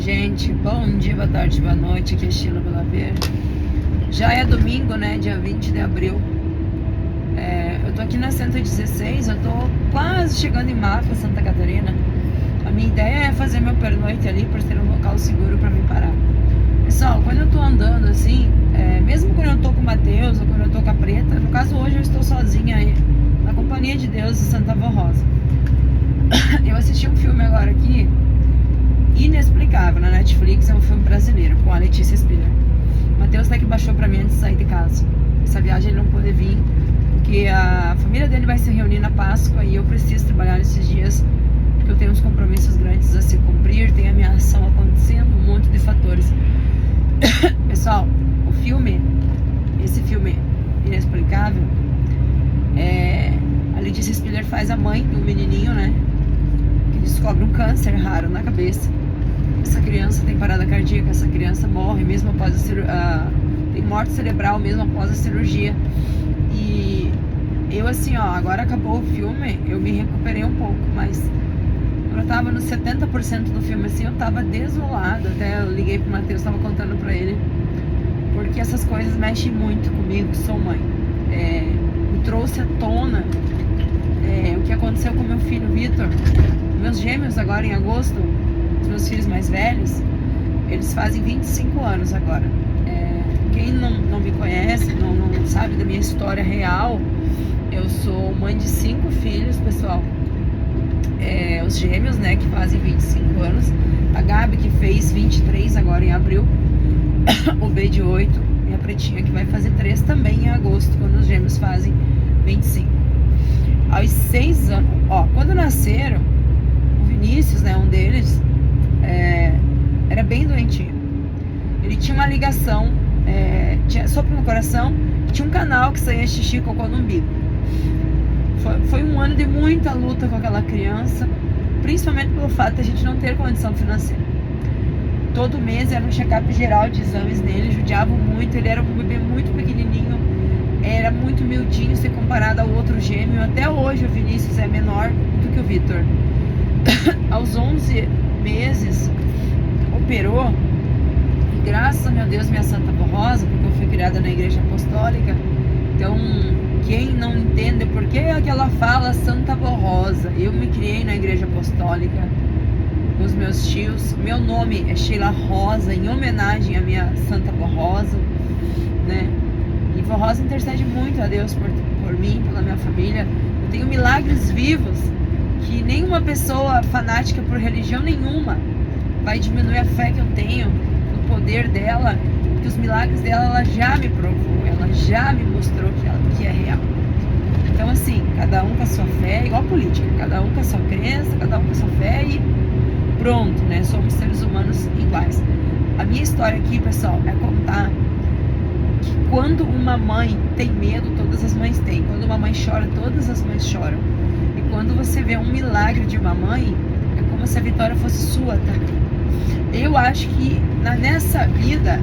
gente, bom dia, boa tarde, boa noite, aqui é Sheila Belaver. Já é domingo, né, dia 20 de abril. Eu tô aqui na 116, eu tô quase chegando em Mafra, Santa Catarina. A minha ideia é fazer meu pernoite ali, por ter um local seguro pra me parar. Pessoal, quando eu tô andando assim, mesmo quando eu tô com o Matheus ou quando eu tô com a Preta, no caso hoje eu estou sozinha aí, na companhia de Deus e Santa Avó Rosa. Eu assisti um filme agora aqui, Inexplicável, na Netflix, é um filme brasileiro, com a Letícia Spiller. O Matheus até que baixou pra mim antes de sair de casa. Essa viagem ele não pôde vir, porque a família dele vai se reunir na Páscoa e eu preciso trabalhar nesses dias, porque eu tenho uns compromissos grandes a se cumprir, tem a minha ação acontecendo, um monte de fatores. Pessoal, esse filme Inexplicável, a Letícia Spiller faz a mãe de um menininho, né, que descobre um câncer raro na cabeça. Essa criança tem parada cardíaca, essa criança morre mesmo após a cirurgia, tem morte cerebral mesmo após a cirurgia. E eu assim, agora acabou o filme, eu me recuperei um pouco, mas quando eu tava nos 70% do filme assim, eu tava desolada. Até eu liguei pro Matheus, tava contando pra ele, porque essas coisas mexem muito comigo, que sou mãe. Me trouxe à tona o que aconteceu com meu filho Vitor. Meus gêmeos agora em agosto, os meus filhos mais velhos, eles fazem 25 anos agora. Quem não me conhece, não sabe da minha história real, eu sou mãe de 5 filhos, pessoal. Os gêmeos, né, que fazem 25 anos, a Gabi que fez 23 agora em abril, o B de 8, minha pretinha que vai fazer 3 também em agosto, quando os gêmeos fazem 25. Aos 6 anos, quando nasceram, o Vinícius, né, um deles, era bem doentinho. Ele tinha uma ligação, tinha sopro no coração, tinha um canal que saía xixi e cocô no umbigo. Foi um ano de muita luta com aquela criança, principalmente pelo fato de a gente não ter condição financeira. Todo mês era um check-up geral de exames nele, judiavam muito, ele era um bebê muito pequenininho, era muito miudinho se comparado ao outro gêmeo. Até hoje o Vinícius é menor do que o Vitor. Aos 11 meses, operou, e graças a meu Deus, minha Santa Avó Rosa, porque eu fui criada na igreja apostólica, então quem não entende por que ela fala Santa Avó Rosa, eu me criei na igreja apostólica com os meus tios, meu nome é Sheila Rosa, em homenagem à minha Santa Avó Rosa, né? E Vó Rosa intercede muito a Deus por mim, pela minha família. Eu tenho milagres vivos que nenhuma pessoa fanática por religião nenhuma vai diminuir a fé que eu tenho no poder dela, porque os milagres dela ela já me provou, ela já me mostrou que é real. Então assim, cada um com a sua fé, igual a política, cada um com a sua crença, cada um com a sua fé e pronto, né? Somos seres humanos iguais. A minha história aqui, pessoal, é contar que quando uma mãe tem medo, todas as mães têm. Quando uma mãe chora, todas as mães choram. E quando você vê um milagre de uma mãe, é como se a vitória fosse sua também. Eu acho que nessa vida,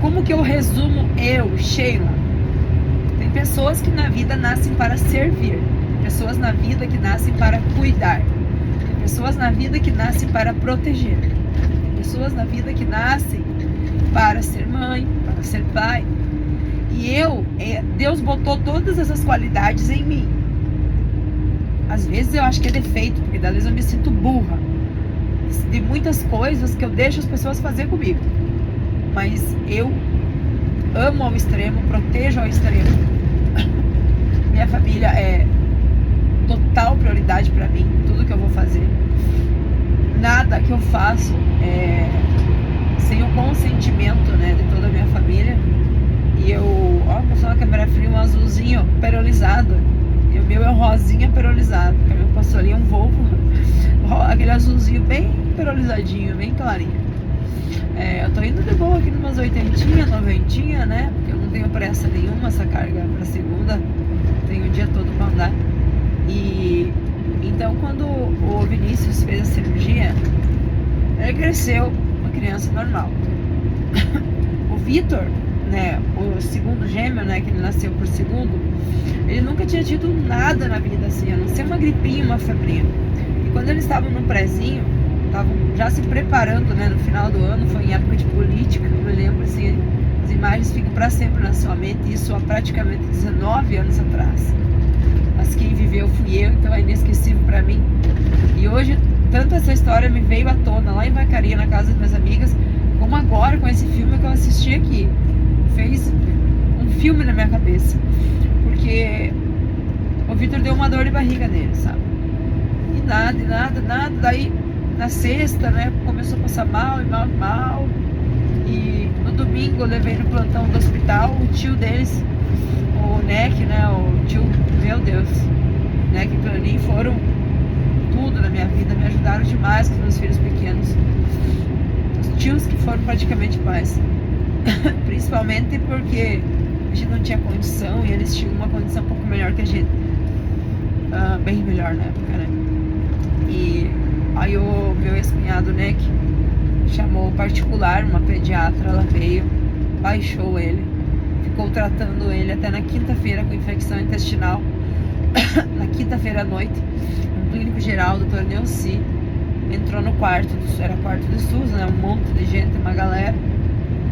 como que eu resumo Sheila? Tem pessoas que na vida nascem para servir. Tem pessoas na vida que nascem para cuidar. Tem pessoas na vida que nascem para proteger. Tem pessoas na vida que nascem para ser mãe, para ser pai. E Deus botou todas essas qualidades em mim. Às vezes eu acho que é defeito, porque às vezes eu me sinto burra de muitas coisas que eu deixo as pessoas fazer comigo. Mas eu amo ao extremo, protejo ao extremo. Minha família é total prioridade pra mim, tudo que eu vou fazer. Nada que eu faço sem o consentimento, né, de toda a minha família. E passou na câmera fria um azulzinho perolizado. E o meu é um rosinha perolizado, porque o meu passou ali um Volvo, aquele azulzinho bem perolizadinho, bem clarinho. Eu tô indo de boa aqui numas 80, 90, né? Porque eu não tenho pressa nenhuma, essa carga pra segunda, tenho o dia todo pra andar. E então quando o Vinícius fez a cirurgia, ele cresceu uma criança normal. O Vitor, né, o segundo gêmeo, né, que ele nasceu por segundo, ele nunca tinha tido nada na vida assim, a não ser uma gripinha, uma febrinha. E quando eles estavam no prézinho, estavam já se preparando, né, no final do ano, foi em época de política, eu me lembro assim, as imagens ficam para sempre na sua mente, isso há praticamente 19 anos atrás. Mas quem viveu fui eu, então é inesquecível para mim. E hoje, tanto essa história me veio à tona lá em Vacaria, na casa das minhas amigas, como agora com esse filme que eu assisti aqui. Fez um filme na minha cabeça, porque o Vitor deu uma dor de barriga nele, sabe? E nada. Daí, na sexta, né, começou a passar mal. E no domingo eu levei no plantão do hospital o tio deles, o Neck, né, o tio, meu Deus, Neck e Clanin foram tudo na minha vida, me ajudaram demais com os meus filhos pequenos. Os tios que foram praticamente pais. Principalmente porque a gente não tinha condição e eles tinham uma condição um pouco melhor que a gente. Bem melhor na época, né? E aí o meu ex-cunhado, né, chamou particular, uma pediatra, ela veio, baixou ele, ficou tratando ele até na quinta-feira com infecção intestinal. Na quinta-feira à noite, um clínico geral, o Dr. Neuci, entrou no quarto, era quarto do SUS, né, um monte de gente, uma galera,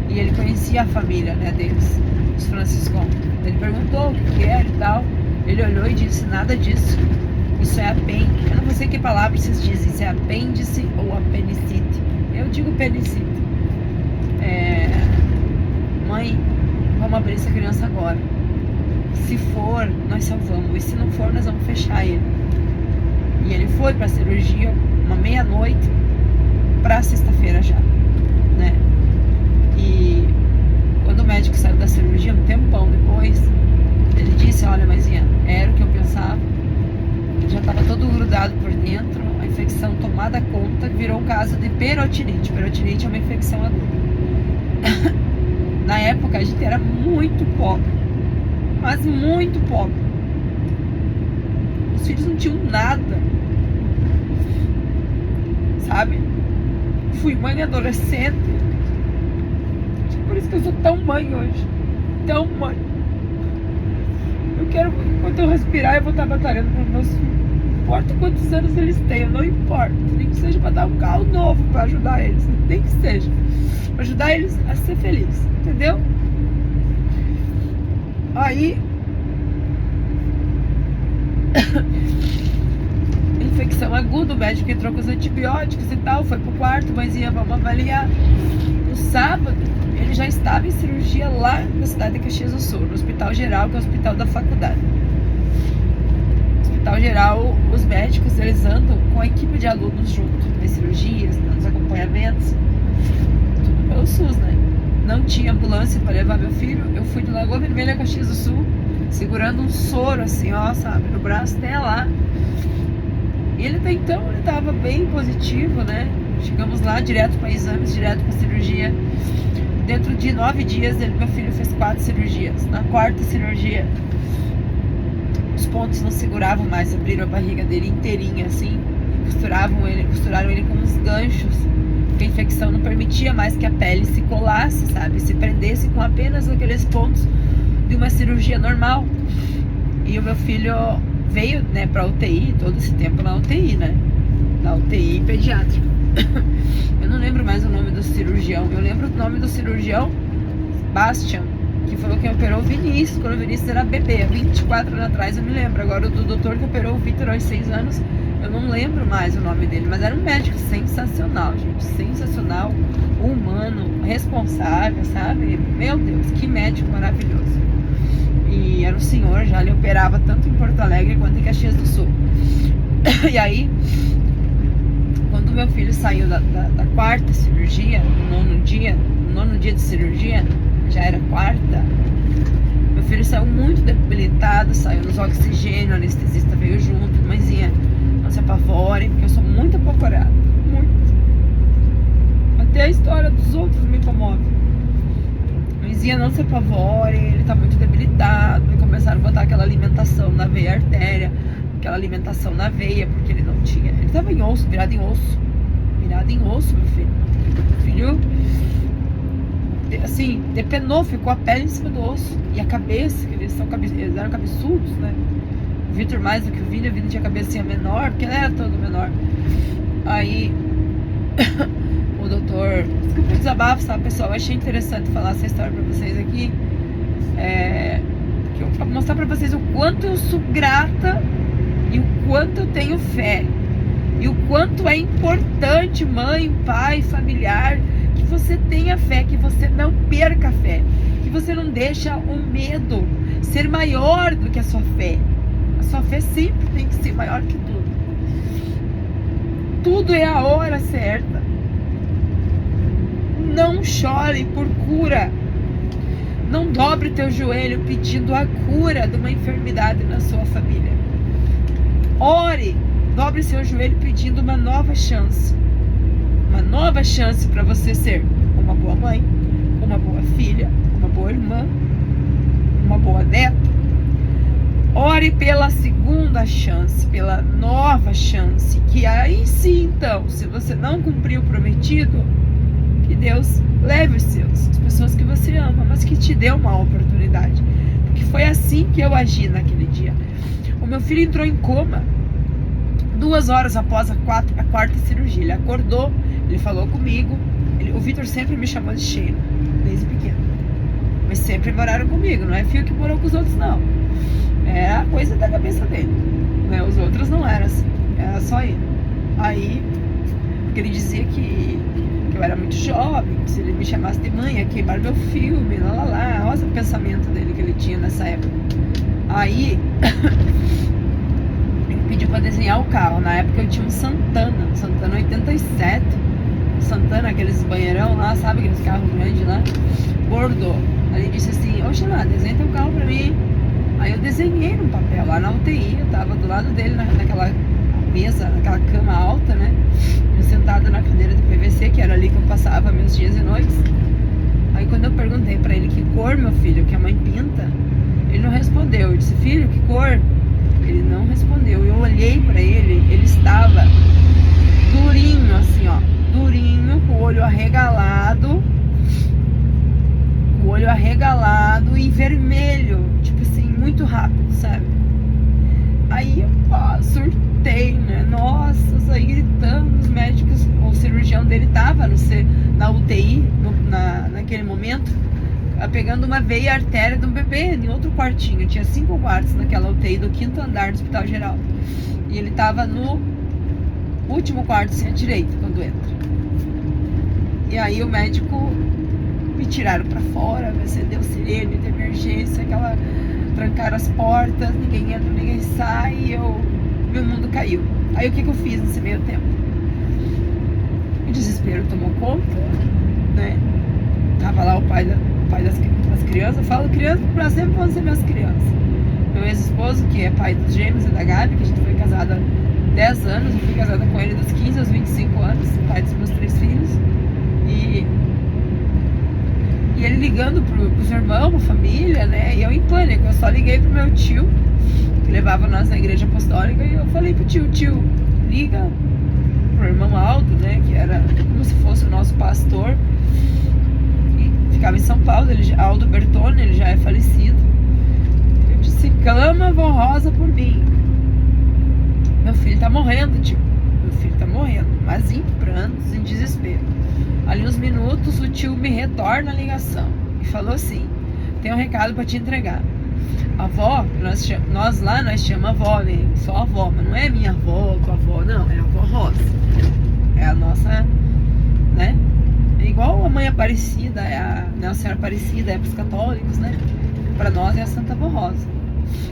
e ele conhecia a família, né, deles, os franciscanos. Ele perguntou o que era e tal, ele olhou e disse, nada disso, isso é apêndice, eu não sei que palavra vocês dizem, se é apêndice ou apendicite, eu digo apendicite. Mãe, vamos abrir essa criança agora, se for, nós salvamos, e se não for, nós vamos fechar ele. E ele foi pra cirurgia uma meia-noite pra sexta-feira já, né? E quando o médico saiu da cirurgia, um tempão depois, ele disse, olha, mãezinha, era o que eu pensava, ele já estava todo grudado por dentro, a infecção tomada conta, virou um caso de perotinite. Perotinite é uma infecção aguda. Na época a gente era muito pobre, mas muito pobre. Os filhos não tinham nada, sabe? Fui mãe adolescente, por isso que eu sou tão mãe hoje, tão mãe. Eu quero, enquanto eu respirar, eu vou estar batalhando para os meus filhos. Não importa quantos anos eles tenham, não importa. Nem que seja para dar um carro novo para ajudar eles, nem que seja para ajudar eles a ser felizes, entendeu? Aí infecção aguda, o médico entrou com os antibióticos e tal, foi pro quarto, mãezinha, vamos avaliar. No sábado, ele já estava em cirurgia lá na cidade de Caxias do Sul, no Hospital Geral, que é o hospital da faculdade. No Hospital Geral, os médicos, eles andam com a equipe de alunos junto, nas cirurgias, nos acompanhamentos, tudo pelo SUS, né? Não tinha ambulância para levar meu filho, eu fui do Lagoa Vermelha, Caxias do Sul, segurando um soro assim, ó, sabe, no braço até lá. E ele até então, ele tava bem positivo, né? Chegamos lá, direto para exames, direto para cirurgia. Dentro de 9 dias, meu filho fez 4 cirurgias. Na quarta cirurgia, os pontos não seguravam mais, abriram a barriga dele inteirinha assim, e costuraram ele com uns ganchos, porque a infecção não permitia mais que a pele se colasse, sabe? Se prendesse com apenas aqueles pontos de uma cirurgia normal. E o meu filho veio, né, pra UTI, todo esse tempo na UTI, né? Na UTI pediátrica. Eu não lembro mais o nome do cirurgião. Eu lembro o nome do cirurgião, Bastian, que falou que operou o Vinícius, quando o Vinícius era bebê, 24 anos atrás, eu me lembro. Agora o do doutor que operou o Vitor aos 6 anos, eu não lembro mais o nome dele, mas era um médico sensacional, gente, sensacional, humano, responsável, sabe? Meu Deus, que médico maravilhoso. E era um senhor, já ele operava tanto em Porto Alegre quanto em Caxias do Sul. E aí, quando meu filho saiu da quarta cirurgia, no nono dia de cirurgia, já era quarta, meu filho saiu muito debilitado, saiu nos oxigênio, o anestesista veio junto, mãezinha, não se apavore, porque eu sou muito apavorada, muito. Até a história dos outros me comove. Mãezinha, não se apavore, ele tá muito debilitado, e começaram a botar aquela alimentação na veia artéria, aquela alimentação na veia, porque ele não tinha, ele tava em osso, virado em osso, meu filho. Meu filho, assim, depenou, ficou a pele em cima do osso, e a cabeça, que eles eram cabeçudos, né? O Vitor mais do que o Vini tinha a cabecinha menor, porque ele era todo menor. Aí, o doutor... Desculpa o desabafo, sabe, pessoal? Eu achei interessante falar essa história pra vocês aqui. Pra mostrar pra vocês o quanto eu sou grata e o quanto eu tenho fé. E o quanto é importante, mãe, pai, familiar, que você tenha fé, que você não perca a fé, que você não deixa o medo ser maior do que a sua fé. A sua fé sempre tem que ser maior que tudo. Tudo é a hora certa. Não chore por cura. Não dobre teu joelho pedindo a cura de uma enfermidade na sua família. Ore. Dobre seu joelho pedindo uma nova chance. Uma nova chance para você ser uma boa mãe, uma boa filha, uma boa irmã, uma boa neta. Ore pela segunda chance, pela nova chance. Que aí sim, então, se você não cumprir o prometido, que Deus leve os seus, as pessoas que você ama, mas que te dê uma oportunidade. Porque foi assim que eu agi naquele dia. O meu filho entrou em coma 2 horas após a quarta cirurgia. Ele acordou, ele falou comigo. O Vitor sempre me chamou de Sheila, desde pequeno. Mas sempre moraram comigo, não é filho que morou com os outros, não. É a coisa da cabeça dele, né? Os outros não eram assim, era só ele. Aí, porque ele dizia que eu era muito jovem, que se ele me chamasse de mãe, ia queimar meu filme, lá. Olha o pensamento dele que ele tinha nessa época. Aí... pediu pra desenhar o carro. Na época eu tinha um Santana 87. Santana, aqueles banheirão lá, sabe? Aqueles carros grandes lá. Bordô. Aí ele disse assim: oxe lá, desenha teu carro pra mim. Aí eu desenhei num papel lá na UTI. Eu tava do lado dele naquela mesa, naquela cama alta, né? Eu sentado na cadeira de PVC, que era ali que eu passava meus dias e noites. Aí quando eu perguntei pra ele que cor, meu filho, que a mãe pinta, ele não respondeu. Eu disse: filho, que cor? Ele não respondeu. Eu olhei pra ele, ele estava durinho, assim, ó. Durinho, com o olho arregalado. Com o olho arregalado e vermelho. Tipo assim, muito rápido, sabe? Aí eu surtei, né? Nossa, saí gritando. Os médicos, o cirurgião dele tava na UTI, naquele momento, pegando uma veia artéria de um bebê em outro quartinho. Tinha 5 quartos naquela UTI do 5º andar do Hospital Geral. E ele tava no último quarto, assim, à direita, quando entra. E aí o médico me tiraram pra fora, acendeu sirene de emergência, trancaram as portas, ninguém entra, ninguém sai, e meu mundo caiu. Aí o que eu fiz nesse meio tempo? O desespero tomou conta, né? Tava lá o pai das crianças. Eu falo crianças pra sempre vão ser minhas crianças. Meu ex-esposo, que é pai dos gêmeos e da Gabi, que a gente foi casada há 10 anos. Eu fui casada com ele dos 15 aos 25 anos, pai dos meus 3 filhos. E ele ligando pros irmãos, pra família, né? E eu em pânico. Eu só liguei pro meu tio, que levava nós na igreja apostólica. E eu falei pro tio: liga pro irmão Aldo, né? Que era como se fosse o nosso pastor. Ficava em São Paulo, Aldo Bertone, ele já é falecido. Eu disse: clama, vó Rosa, por mim. Meu filho tá morrendo, tio. Meu filho tá morrendo, mas em prantos, em desespero. Ali uns minutos, o tio me retorna a ligação e falou assim: tem um recado pra te entregar. A avó, nós chamamos avó, né? Só avó, mas não é minha avó, tua avó, não, é a avó Rosa. É a nossa, né? É igual a mãe Aparecida, é a Nossa Senhora Aparecida, é para os católicos, né? Para nós é a Santa Avó Rosa.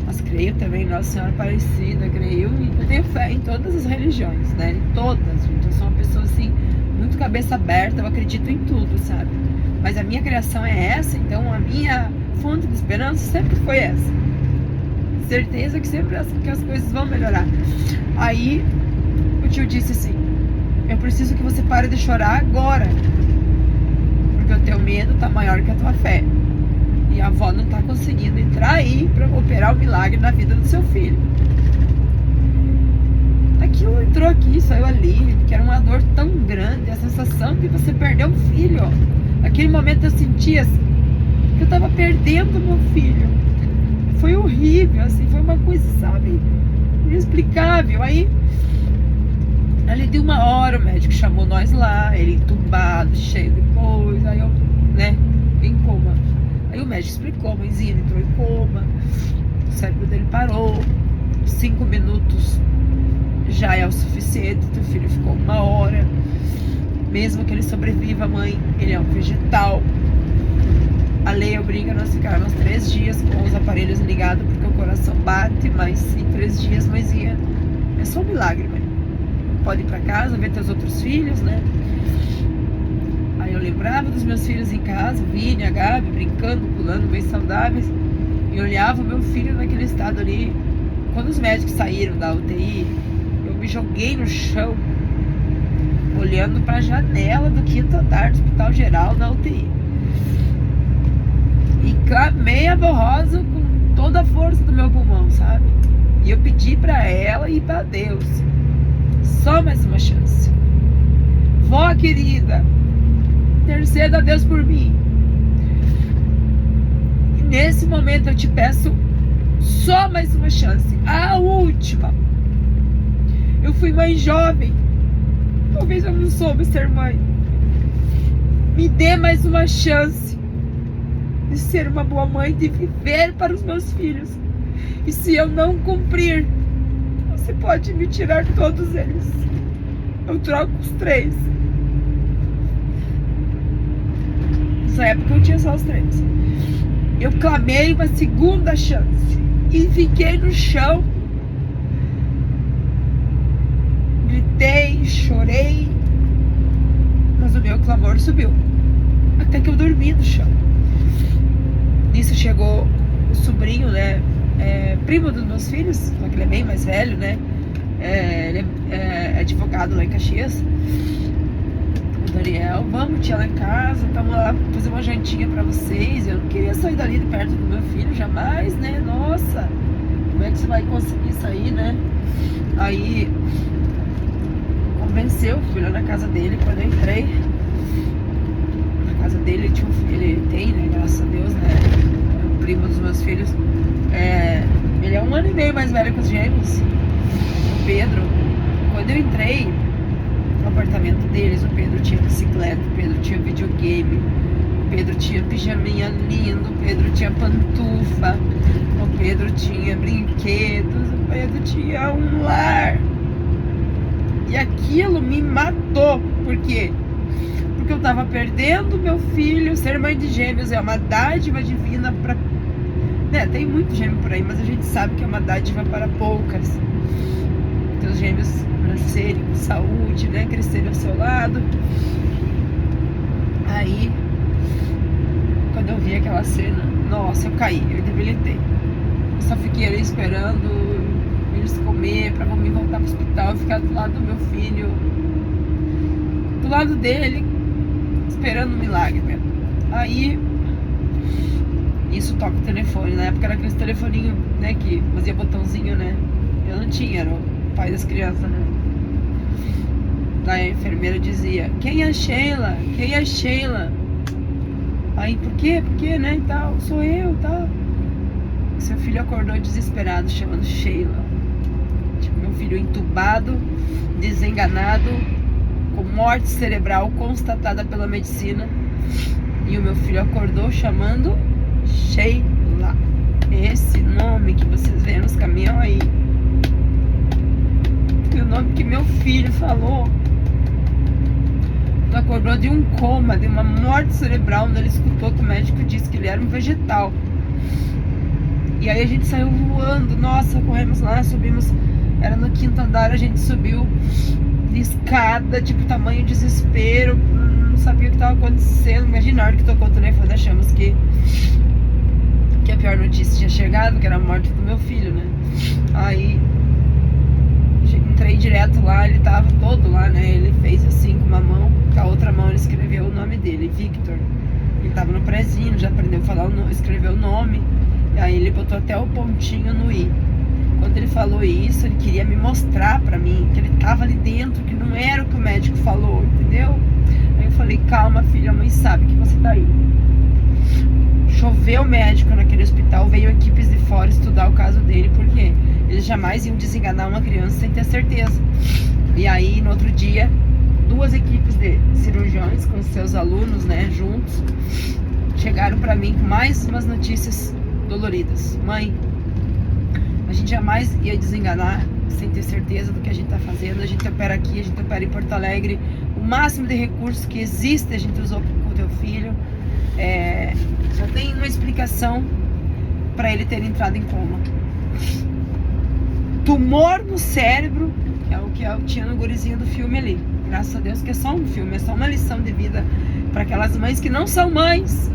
Mas creio também em Nossa Senhora Aparecida, creio, e eu tenho fé em todas as religiões, né? Em todas, gente. Eu sou uma pessoa assim, muito cabeça aberta, eu acredito em tudo, sabe? Mas a minha criação é essa, então a minha fonte de esperança sempre foi essa. Certeza que sempre que as coisas vão melhorar. Aí o tio disse assim: eu preciso que você pare de chorar agora, porque o teu medo tá maior que a tua fé. E a avó não tá conseguindo entrar aí pra operar o milagre na vida do seu filho. Aquilo entrou aqui, saiu ali, que era uma dor tão grande, a sensação de você perder um filho. Naquele momento eu sentia assim, que eu tava perdendo meu filho. Foi horrível, assim, foi uma coisa, sabe, inexplicável. Aí, ali de 1 hora, o médico chamou nós lá. lado cheio de coisa, aí eu, né, em coma. Aí o médico explicou, mãezinha, ele entrou em coma, o cérebro dele parou, 5 minutos já é o suficiente, teu filho ficou 1 hora, mesmo que ele sobreviva, mãe, ele é um vegetal. A lei obriga nós ficarmos 3 dias com os aparelhos ligados, porque o coração bate, mas em 3 dias, mãezinha, é só um milagre, mãe. Pode ir pra casa, ver teus outros filhos, né? Aí eu lembrava dos meus filhos em casa, Vini, a Gabi, brincando, pulando, bem saudáveis, e olhava o meu filho naquele estado ali. Quando os médicos saíram da UTI, eu me joguei no chão, olhando pra janela do 5º andar do Hospital Geral da UTI. E clamei a Vó Rosa com toda a força do meu pulmão, sabe? E eu pedi pra ela e pra Deus, só mais uma chance. Vó querida, interceda a Deus por mim. E nesse momento eu te peço só mais uma chance, a última. Eu fui mãe jovem, talvez eu não soube ser mãe. Me dê mais uma chance de ser uma boa mãe, de viver para os meus filhos. E se eu não cumprir, você pode me tirar todos eles. Eu troco os 3. Nessa época eu tinha só os 3. Eu clamei uma segunda chance e fiquei no chão. Gritei, chorei, mas o meu clamor subiu, até que eu dormi no chão. Nisso chegou o sobrinho, né, primo dos meus filhos, só que ele é bem mais velho, né, ele é advogado lá em Caxias. O Daniel, vamos tia lá em casa, vamos lá fazer uma jantinha pra vocês. Eu não queria sair dali de perto do meu filho, jamais, né, nossa, como é que você vai conseguir sair, né? Aí convenceu, fui lá na casa dele. Quando eu entrei na casa dele, ele tem, né, graças a Deus, né, o primo dos meus filhos, ele é 1 ano e meio mais velho que os gêmeos, o Pedro. Quando eu entrei no apartamento deles, o Pedro tinha bicicleta, o Pedro tinha videogame, o Pedro tinha pijaminha lindo, o Pedro tinha pantufa, o Pedro tinha brinquedos, o Pedro tinha um lar. E aquilo me matou. Por quê? Porque eu tava perdendo meu filho. Ser mãe de gêmeos é uma dádiva divina pra... né, tem muito gêmeo por aí, mas a gente sabe que é uma dádiva para poucas. Teus gêmeos nascerem com saúde, né, crescerem ao seu lado. Aí, quando eu vi aquela cena, nossa, eu caí, eu debilitei. Eu só fiquei ali esperando eles comer pra me voltar pro hospital e ficar do lado do meu filho, do lado dele, esperando um milagre mesmo. Aí, isso toca o telefone. Na época era aqueles telefoninho, né, que fazia botãozinho, né? Eu não tinha, era o pai das crianças, né? Daí a enfermeira dizia: quem é a Sheila? Quem é a Sheila? Aí, por quê? Por quê, né, e tal? Sou eu, tal. Seu filho acordou desesperado, chamando Sheila. Tipo, meu filho entubado, desenganado, com morte cerebral constatada pela medicina. E o meu filho acordou chamando Sheila. Esse nome que vocês veem nos caminhões aí. E o nome que meu filho falou. Ele acordou de um coma, de uma morte cerebral, onde ele escutou que o médico disse que ele era um vegetal. E aí a gente saiu voando, nossa, corremos lá, subimos, era no 5º andar, a gente subiu de escada, tipo, tamanho desespero, não sabia o que estava acontecendo. Imagina, a hora que tocou o telefone, achamos que a pior notícia tinha chegado, que era a morte do meu filho, né? Aí entrei direto lá, ele tava todo lá, né? Ele fez assim com uma mão, com a outra mão ele escreveu o nome dele, Victor. Ele tava no prézinho, já aprendeu a falar, escreveu o nome. E aí ele botou até o pontinho no i. Quando ele falou isso, ele queria me mostrar pra mim que ele tava ali dentro, que não era o que o médico falou, entendeu? Aí eu falei: calma, filha, a mãe sabe que você tá aí. Choveu médico naquele hospital, veio equipes de fora estudar o caso dele, porque eles jamais iam desenganar uma criança sem ter certeza. E aí, no outro dia, 2 equipes de cirurgiões com seus alunos, né, juntos, chegaram para mim com mais umas notícias doloridas. Mãe, a gente jamais ia desenganar sem ter certeza do que a gente tá fazendo. A gente opera aqui, a gente opera em Porto Alegre. O máximo de recursos que existe a gente usou com o teu filho. Só tem uma explicação para ele ter entrado em coma. Tumor no cérebro, que é o que eu tinha no gurizinho do filme ali. Graças a Deus que é só um filme, é só uma lição de vida para aquelas mães que não são mães,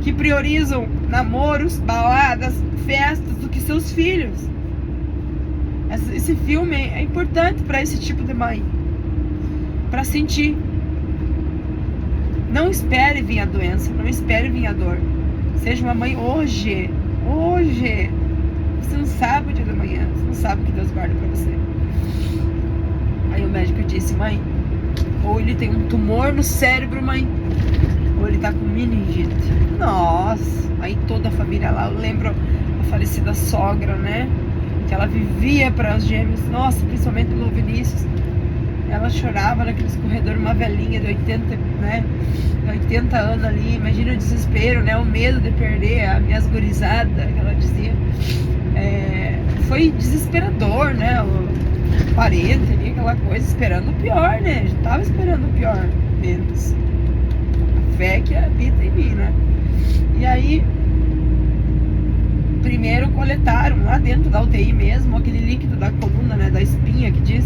que priorizam namoros, baladas, festas do que seus filhos. Esse filme é importante para esse tipo de mãe, para sentir. Não espere vir a doença, não espere vir a dor. Seja uma mãe hoje. Você não sabe o dia da manhã, você não sabe o que Deus guarda para você. Aí o médico disse: mãe, ou ele tem um tumor no cérebro, mãe, ou ele tá com meningite. Nossa, aí toda a família lá, eu lembro a falecida sogra, né, que ela vivia para os gêmeos, nossa, principalmente pelo Vinícius. Ela chorava naqueles corredores, uma velhinha de 80 anos ali. Imagina o desespero, né, o medo de perder as minhas gurizadas, que ela dizia. Foi desesperador, né, o parente ali, aquela coisa, esperando o pior, né, já tava esperando o pior, menos a fé que habita em mim, né. E aí, primeiro coletaram lá dentro da UTI mesmo, aquele líquido da coluna, né, da espinha que diz,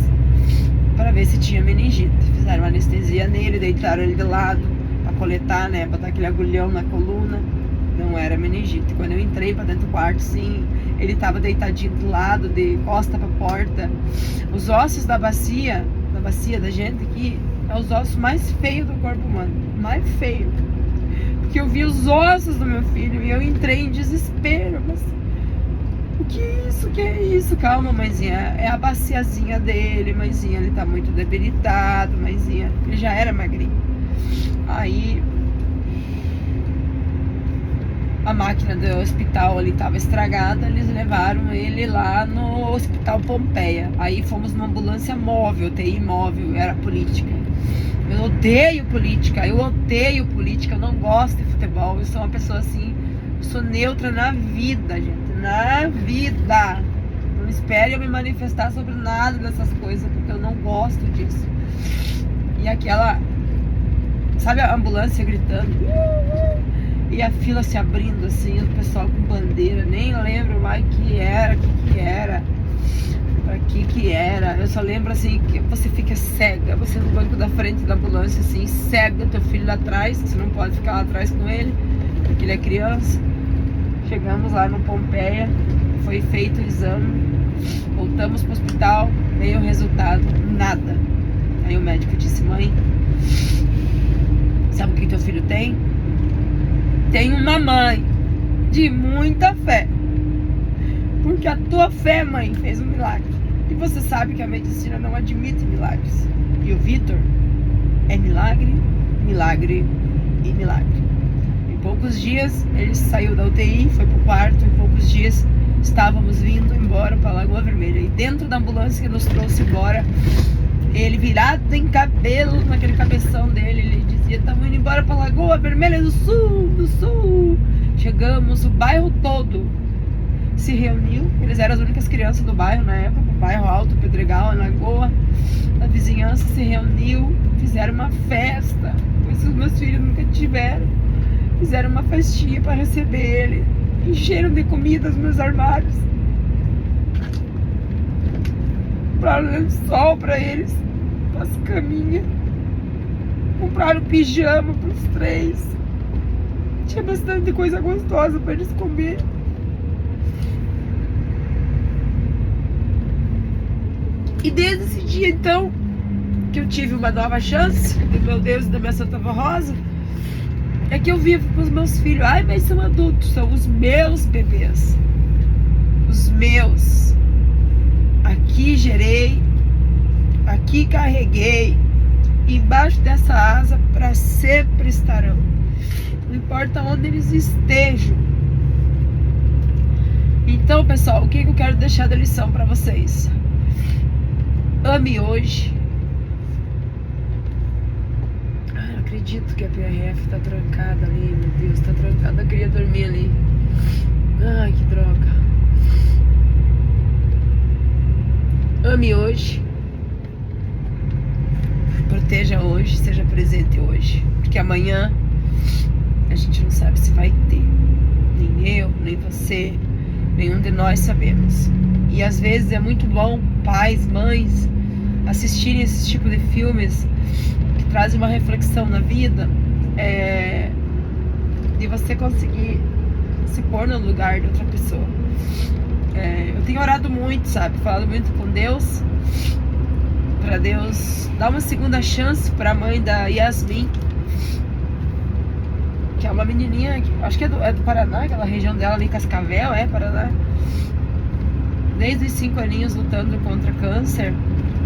para ver se tinha meningite. Fizeram anestesia nele, deitaram ele de lado para coletar, né, botar aquele agulhão na coluna. Não era meningite. Quando eu entrei para dentro do quarto, sim, ele tava deitadinho do lado, de costa para porta. Os ossos da bacia da gente aqui, é os ossos mais feios do corpo humano, mais feio. Porque eu vi os ossos do meu filho e eu entrei em desespero. Mas o que é isso? Que é isso? Calma, mãezinha. É a baciazinha dele, mãezinha. Ele tá muito debilitado, mãezinha. Ele já era magrinho. Aí a máquina do hospital ali tava estragada. Eles levaram ele lá no Hospital Pompeia. Aí fomos numa ambulância móvel, TI móvel. Era política. Eu odeio política. Eu não gosto de futebol. Eu sou uma pessoa assim. Eu sou neutra na vida, gente. Na vida. Não espere eu me manifestar sobre nada dessas coisas, porque eu não gosto disso. E aquela, sabe, a ambulância gritando, e a fila se abrindo assim, o pessoal com bandeira, nem lembro mais que era, pra que era. Eu só lembro assim que você fica cega, você no banco da frente da ambulância assim, cega, teu filho lá atrás, você não pode ficar lá atrás com ele, porque ele é criança. Chegamos lá no Pompeia, foi feito o exame, voltamos pro hospital, veio o resultado, nada. Aí o médico disse: mãe, sabe o que teu filho tem? Tem uma mãe de muita fé, porque a tua fé, mãe, fez um milagre. E você sabe que a medicina não admite milagres. E o Vitor é milagre, milagre e milagre. Em poucos dias ele saiu da UTI, foi pro quarto. Em poucos dias estávamos vindo embora para Lagoa Vermelha. E dentro da ambulância que nos trouxe embora, ele virado em cabelo, naquele cabeção dele, ele dizia: estamos indo embora para Lagoa Vermelha do Sul. Chegamos, o bairro todo se reuniu. Eles eram as únicas crianças do bairro na época, o bairro Alto Pedregal, em Lagoa. A vizinhança se reuniu, fizeram uma festa, coisas que os meus filhos nunca tiveram. Fizeram uma festinha para receber ele, encheram de comida os meus armários, compraram lençol para eles, as caminhas, compraram pijama para os 3. Tinha bastante coisa gostosa para eles comer. E desde esse dia, então, que eu tive uma nova chance, do meu Deus e da minha Santa Rosa, é que eu vivo com os meus filhos. Ai, mas são adultos, são os meus bebês. Os meus. Aqui gerei, aqui carreguei, embaixo dessa asa para sempre estarão. Não importa onde eles estejam. Então, pessoal, o que eu quero deixar da lição para vocês? Ame hoje. Ai, não acredito acredito que a PRF tá trancada ali, meu Deus, tá trancada. Eu queria dormir ali. Ai, que droga. Ame hoje. Proteja hoje, seja presente hoje. Porque amanhã a gente não sabe se vai ter. Nem eu, nem você, nenhum de nós sabemos. E às vezes é muito bom pais, mães assistirem esse tipo de filmes que trazem uma reflexão na vida, de você conseguir se pôr no lugar de outra pessoa. Eu tenho orado muito, sabe? Falado muito com Deus, para Deus dar uma segunda chance para a mãe da Yasmin, que é uma menininha, acho que é do Paraná, aquela região dela ali, Cascavel, Paraná. Desde os 5 aninhos lutando contra câncer.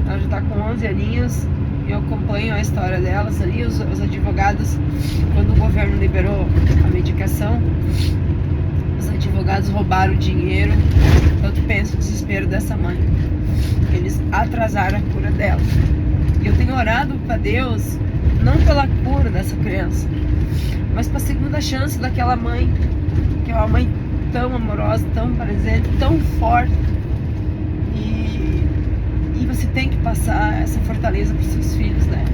Ela já tá com 11 aninhos e eu acompanho a história delas ali. Os advogados, quando o governo liberou a medicação, os advogados roubaram o dinheiro. Então tu pensa o desespero dessa mãe. Eles atrasaram a cura dela. E eu tenho orado para Deus, não pela cura dessa criança, mas para a segunda chance daquela mãe, que é uma mãe tão amorosa, tão presente, tão forte. E você tem que passar essa fortaleza para os seus filhos, né?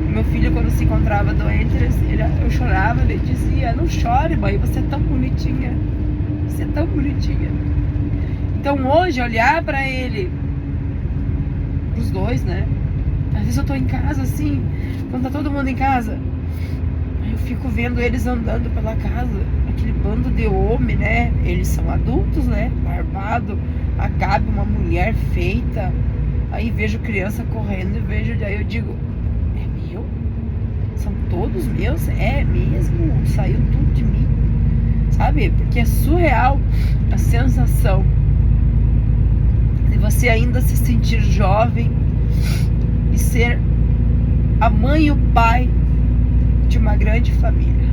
Meu filho, quando se encontrava doente, eu chorava, ele dizia: não chore, mãe, você é tão bonitinha. Você é tão bonitinha. Então hoje, olhar para ele, os dois, né? Às vezes eu tô em casa assim, quando tá todo mundo em casa, eu fico vendo eles andando pela casa, aquele bando de homem, né? Eles são adultos, né? Barbado, a Gabi, uma mulher feita. Aí vejo criança correndo, aí eu digo: é meu? São todos meus? É mesmo? Saiu tudo de mim, sabe? Porque é surreal a sensação de você ainda se sentir jovem e ser a mãe e o pai de uma grande família,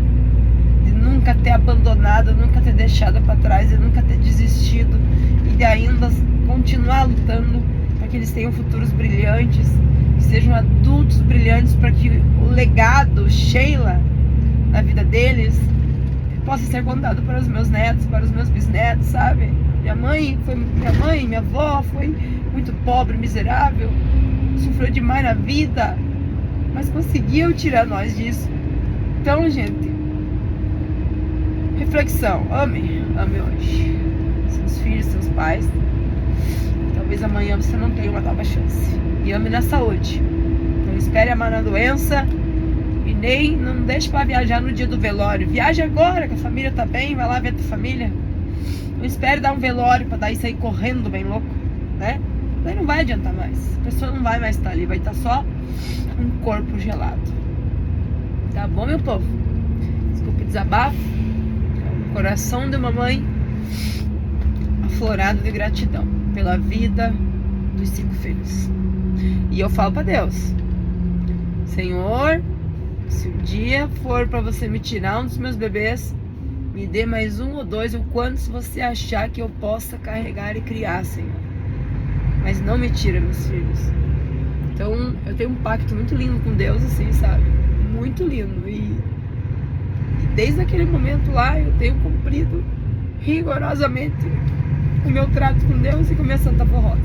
de nunca ter abandonado, nunca ter deixado para trás, de nunca ter desistido e de ainda continuar lutando para que eles tenham futuros brilhantes, que sejam adultos brilhantes, para que o legado Sheila na vida deles possa ser contado para os meus netos, para os meus bisnetos, sabe? Minha avó foi muito pobre, miserável, sofreu demais na vida, mas conseguiu tirar nós disso. Então, gente, reflexão: ame hoje seus filhos, seus pais. Talvez amanhã você não tenha uma nova chance. E ame na saúde. Não espere amar na doença. E nem não deixe para viajar no dia do velório. Viaje agora, que a família tá bem, vai lá ver a tua família. Não espere dar um velório para daí sair correndo bem louco, né? Daí não vai adiantar mais. A pessoa não vai mais estar ali, vai estar só um corpo gelado. Tá bom, meu povo? Desculpe o desabafo. É um coração de uma mãe aflorado de gratidão pela vida dos 5 filhos. E eu falo para Deus: Senhor, se um dia for para você me tirar um dos meus bebês, me dê mais 1 ou 2, ou quantos você achar que eu possa carregar e criar, Senhor. Mas não me tira meus filhos. Então eu tenho um pacto muito lindo com Deus, assim, sabe? Muito lindo. E desde aquele momento lá eu tenho cumprido rigorosamente o meu trato com Deus e com minha Santa Forrosa.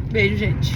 Beijo, gente.